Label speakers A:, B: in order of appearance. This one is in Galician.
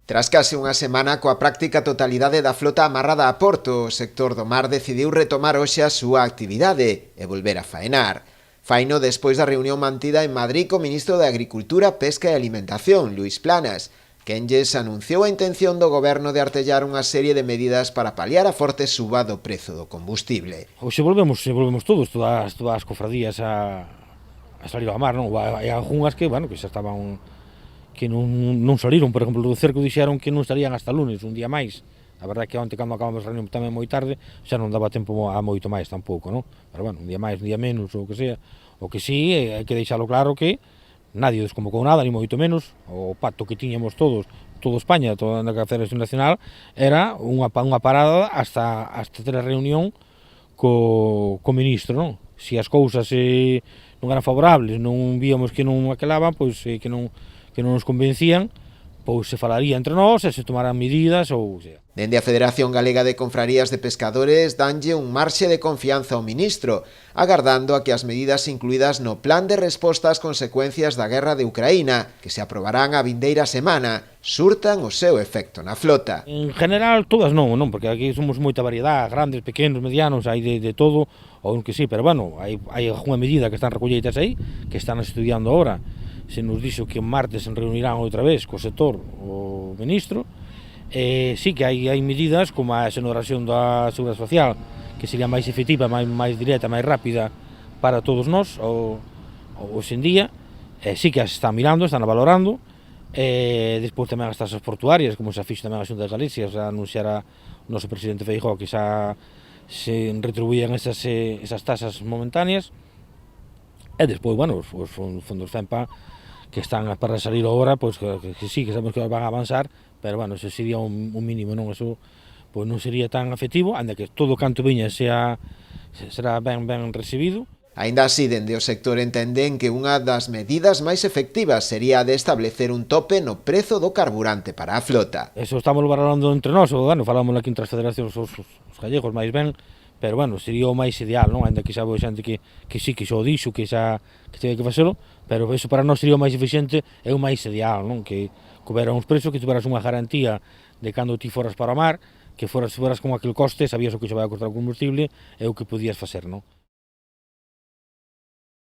A: Tras case unha semana coa práctica totalidade da flota amarrada a porto, o sector do mar decidiu retomar hoxe a súa actividade e volver a faenar. Faino despois da reunión mantida en Madrid co ministro de Agricultura, Pesca e Alimentación, Luís Planas, quen lles anunciou a intención do goberno de artellar unha serie de medidas para paliar a forte suba do prezo do combustible.
B: Hoxe volvemos todas as cofradías a salir ao mar, non? Hai algunhas que, bueno, que xa estaban, que non saliron, por exemplo, do cerco dixeron que non estarían hasta lunes, un día máis. A verdade é que onte, cando acabamos a reunión tamén moi tarde, xa non daba tempo a moito máis tampouco, non? Pero, bueno, un día máis, un día menos, ou o que sea. O que sí, hai que deixalo claro que nadie desconvocou nada, ni moito menos. O pacto que tiñamos toda España, toda a Federación Nacional, era unha parada hasta ter a reunión co ministro, non? Se as cousas non eran favorables, non víamos que non aquelaban, pois que non nos convencían, pois se falaría entre nós e se tomaran medidas ou sea.
A: Dende a Federación Galega de Confrarías de Pescadores danlle un marxe de confianza ao ministro, agardando a que as medidas incluídas no plan de resposta ás consecuencias da guerra de Ucraína, que se aprobarán a vindeira semana, surtan o seu efecto na flota.
B: En general todas non, porque aquí somos moita variedade, grandes, pequenos, medianos, hai de todo, ou que sí, pero bueno, hai algunha medida que están recolleitas aí, que están estudiando agora. Se nos dixo que en martes se reunirán outra vez co sector o ministro. Sí que hai medidas como a exoneración da Seguridade Social, que sería máis efectiva, máis directa, máis rápida para todos nós hoxe en día. Sí que as están mirando, están valorando. Despois tamén as tasas portuarias, como se fixo tamén a Xunta de Galicia, xa anunciara o noso presidente Feijóo que xa se retribuían esas tasas momentáneas. E despois, bueno, os fondos FEMPA que están para salir agora, pois que sí, que sabemos que van a avanzar, pero bueno, eso sería un mínimo, non? Eso pois non sería tan efectivo, ainda que todo canto viña será ben recibido.
A: Aínda así, dende o sector entenden que unha das medidas máis efectivas sería a de establecer un tope no prezo do carburante para a flota.
B: Eso estamos valorando entre nós, bueno, falamos aquí entre as federacións os gallegos máis ben, pero bueno, sería o máis ideal, non? Ainda que xa vou xente que sí, que xa o dixo, que teña que facelo, pero eso para nós sería o máis eficiente e o máis ideal, non? Que houbera uns prezos, que tuveras unha garantía de cando ti foras para o mar, que foras con aquel coste, sabías o que se vai a costar o combustible e o que podías facer, non?